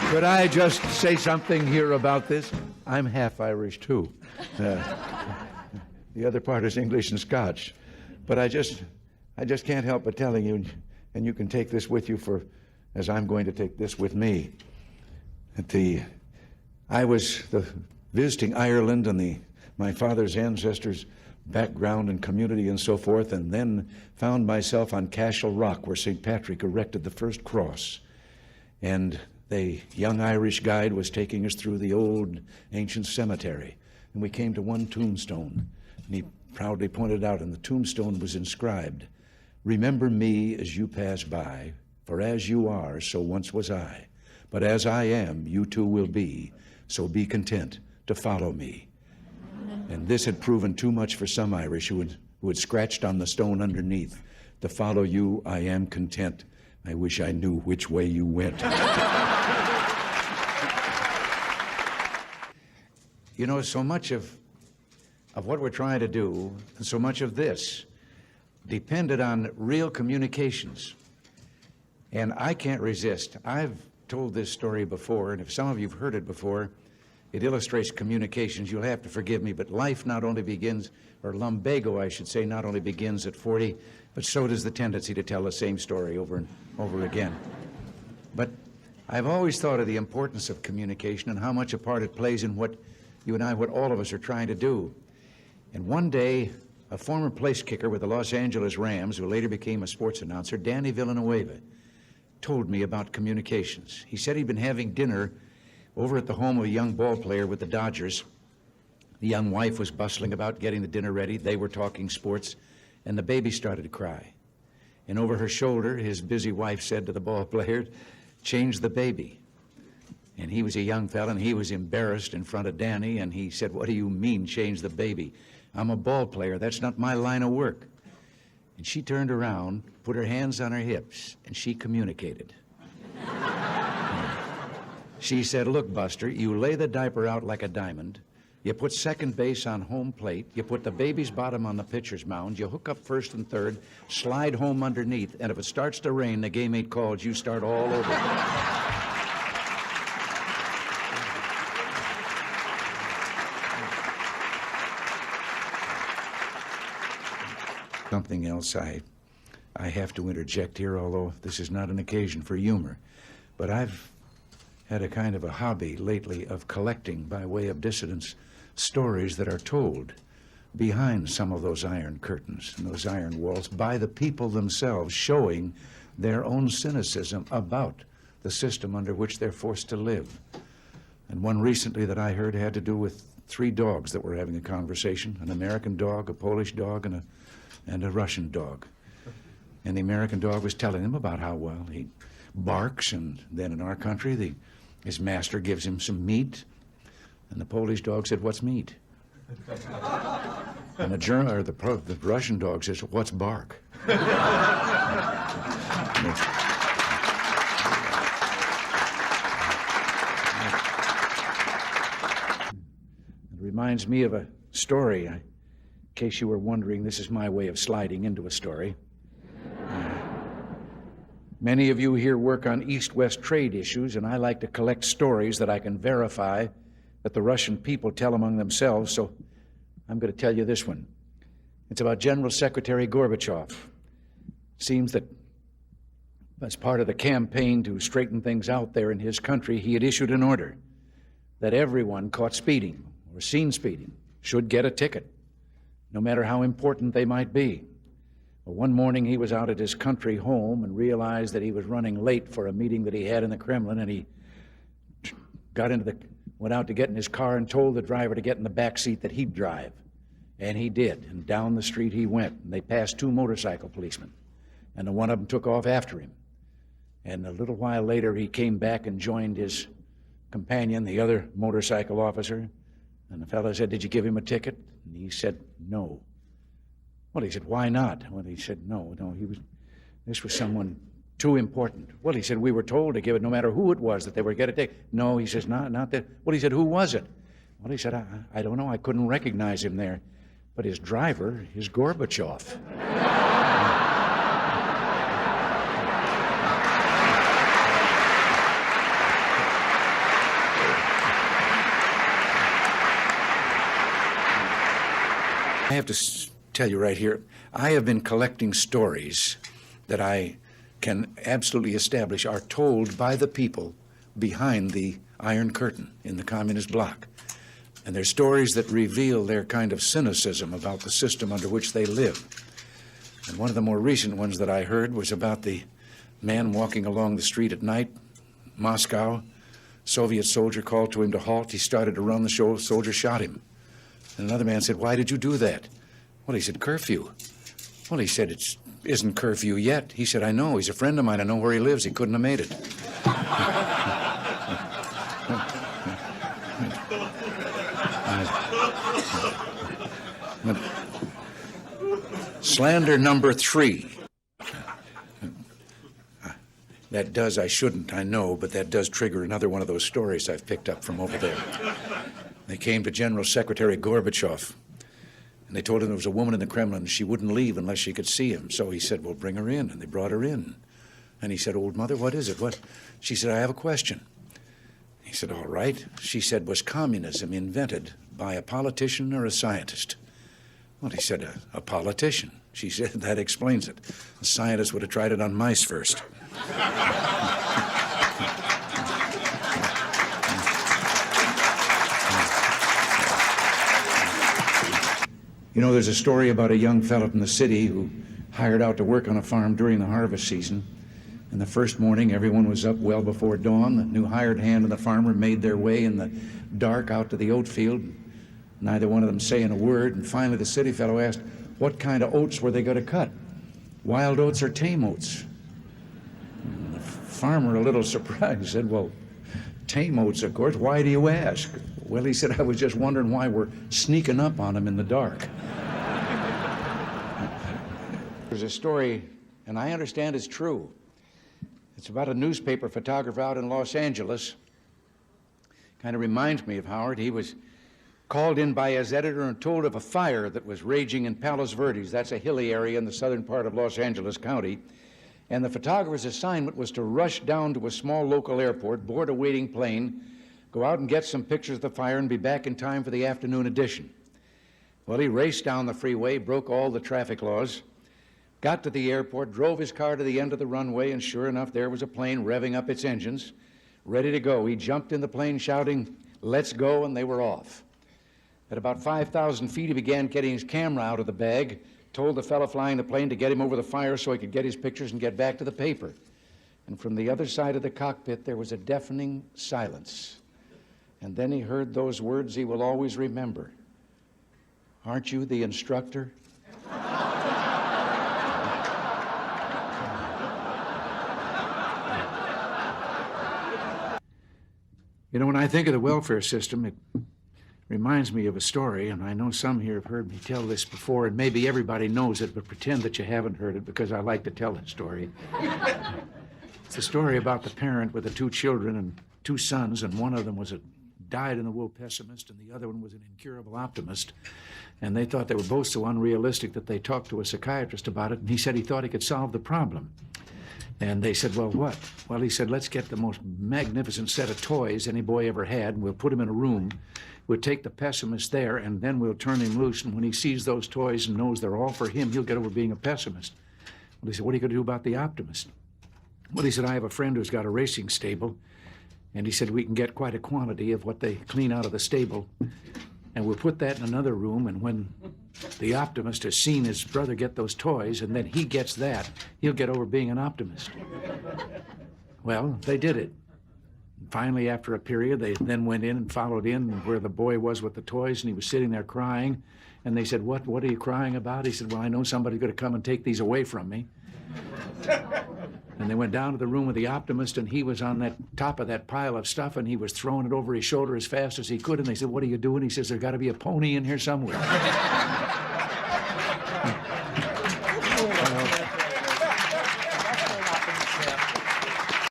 Could I just say something here about this? I'm half Irish, too. The other part is English and Scotch. But I just can't help but telling you, and you can take this with you as I'm going to take this with me. I was visiting Ireland and my father's ancestors' background and community and so forth, and then found myself on Cashel Rock, where St. Patrick erected the first cross. And the young Irish guide was taking us through the old ancient cemetery, and we came to one tombstone, and he proudly pointed out, and the tombstone was inscribed, "Remember me as you pass by, for as you are, so once was I. But as I am, you too will be, so be content to follow me." And this had proven too much for some Irish who had scratched on the stone underneath, "To follow you, I am content. I wish I knew which way you went." You know, so much of what we're trying to do, and so much of this, depended on real communications. And I can't resist. I've told this story before, and if some of you have heard it before, it illustrates communications. You'll have to forgive me, but life not only begins, or lumbago, I should say, not only begins at 40, but so does the tendency to tell the same story over and over again. But I've always thought of the importance of communication and how much a part it plays in what you and I, what all of us are trying to do. And one day, a former place kicker with the Los Angeles Rams, who later became a sports announcer, Danny Villanueva, told me about communications. He said he'd been having dinner over at the home of a young ball player with the Dodgers. The young wife was bustling about getting the dinner ready. They were talking sports, and the baby started to cry. And over her shoulder, his busy wife said to the ball player, "Change the baby." And he was a young fella, and he was embarrassed in front of Danny, and he said, "What do you mean, change the baby? I'm a ball player. That's not my line of work." And she turned around, put her hands on her hips, and she communicated. She said, "Look, Buster, you lay the diaper out like a diamond. You put second base on home plate. You put the baby's bottom on the pitcher's mound. You hook up first and third, slide home underneath, and if it starts to rain, the game ain't called. You start all over." Something else I have to interject here, although this is not an occasion for humor. But I've had a kind of a hobby lately of collecting, by way of dissidence, stories that are told behind some of those iron curtains and those iron walls by the people themselves, showing their own cynicism about the system under which they're forced to live. And one recently that I heard had to do with 3 dogs that were having a conversation, an American dog, a Polish dog, and a Russian dog. And the American dog was telling them about how, well, he barks, and then in our country, his master gives him some meat. And the Polish dog said, "What's meat?" And the Russian dog says, "What's bark?" It reminds me of a story. In case you were wondering, this is my way of sliding into a story. Many of you here work on East-West trade issues, and I like to collect stories that I can verify that the Russian people tell among themselves, so I'm going to tell you this one. It's about General Secretary Gorbachev. Seems that as part of the campaign to straighten things out there in his country, he had issued an order that everyone caught speeding or seen speeding should get a ticket, no matter how important they might be. Well, one morning he was out at his country home and realized that he was running late for a meeting that he had in the Kremlin, and he went out to get in his car and told the driver to get in the back seat that he'd drive. And he did, and down the street he went, and they passed 2 motorcycle policemen, and the one of them took off after him. And a little while later he came back and joined his companion, the other motorcycle officer, and the fellow said, "Did you give him a ticket?" And he said, "No." Well, he said, "Why not?" Well, he said, no, this was someone too important. Well, he said, "We were told to give it no matter who it was, that they were going to take." No, he says, not that. Well, he said, "Who was it?" Well, he said, I don't know. I couldn't recognize him there. But his driver is Gorbachev. have to tell you right here, I have been collecting stories that I can absolutely establish are told by the people behind the Iron Curtain in the communist bloc. And they're stories that reveal their kind of cynicism about the system under which they live. And one of the more recent ones that I heard was about the man walking along the street at night, Moscow. Soviet soldier called to him to halt. He started to run. The soldier shot him. And another man said, "Why did you do that?" Well, he said, "Curfew." Well, he said, "It isn't curfew yet." He said, "I know. He's a friend of mine. I know where he lives. He couldn't have made it." Slander number 3. That does, I shouldn't, I know, but that does trigger another one of those stories I've picked up from over there. They came to General Secretary Gorbachev, and they told him there was a woman in the Kremlin, and she wouldn't leave unless she could see him. So he said, "Well, bring her in," and they brought her in. And he said, "Old mother, what is it? What?" She said, "I have a question." He said, "All right." She said, "Was communism invented by a politician or a scientist?" Well, he said, a politician. She said, "That explains it. A scientist would have tried it on mice first." You know, there's a story about a young fellow from the city who hired out to work on a farm during the harvest season. And the first morning, everyone was up well before dawn. The new hired hand and the farmer made their way in the dark out to the oat field, neither one of them saying a word. And finally, the city fellow asked, what kind of oats were they going to cut? Wild oats or tame oats? And the farmer, a little surprised, said, "Well, tame oats, of course. Why do you ask?" Well, he said, "I was just wondering why we're sneaking up on them in the dark." There's a story, and I understand it's true. It's about a newspaper photographer out in Los Angeles. Kind of reminds me of Howard. He was called in by his editor and told of a fire that was raging in Palos Verdes. That's a hilly area in the southern part of Los Angeles County. And the photographer's assignment was to rush down to a small local airport, board a waiting plane, go out and get some pictures of the fire and be back in time for the afternoon edition. Well, he raced down the freeway, broke all the traffic laws, got to the airport, drove his car to the end of the runway, and sure enough, there was a plane revving up its engines, ready to go. He jumped in the plane shouting, "Let's go," and they were off. At about 5,000 feet, he began getting his camera out of the bag, told the fellow flying the plane to get him over the fire so he could get his pictures and get back to the paper. And from the other side of the cockpit, there was a deafening silence. And then he heard those words he will always remember. "Aren't you the instructor?" You know, when I think of the welfare system, it reminds me of a story, and I know some here have heard me tell this before, and maybe everybody knows it, but pretend that you haven't heard it because I like to tell that story. It's a story about the parent with the 2 children and 2 sons, and one of them was a dyed-in-the-wool pessimist, and the other one was an incurable optimist. And they thought they were both so unrealistic that they talked to a psychiatrist about it, and he said he thought he could solve the problem. And they said, "Well, what?" Well, he said, "Let's get the most magnificent set of toys any boy ever had, and we'll put him in a room. We'll take the pessimist there, and then we'll turn him loose, and when he sees those toys and knows they're all for him, he'll get over being a pessimist." Well, he said, "What are you going to do about the optimist?" Well, he said, "I have a friend who's got a racing stable, and he said we can get quite a quantity of what they clean out of the stable, and we'll put that in another room, and when the optimist has seen his brother get those toys, and then he gets that, he'll get over being an optimist." Well, they did it. Finally, after a period, they then went in and followed in where the boy was with the toys, and he was sitting there crying. And they said, What are you crying about?" He said, "Well, I know somebody's going to come and take these away from me." And they went down to the room with the optimist, and he was on that top of that pile of stuff, and he was throwing it over his shoulder as fast as he could. And they said, "What are you doing?" He says, "There's got to be a pony in here somewhere."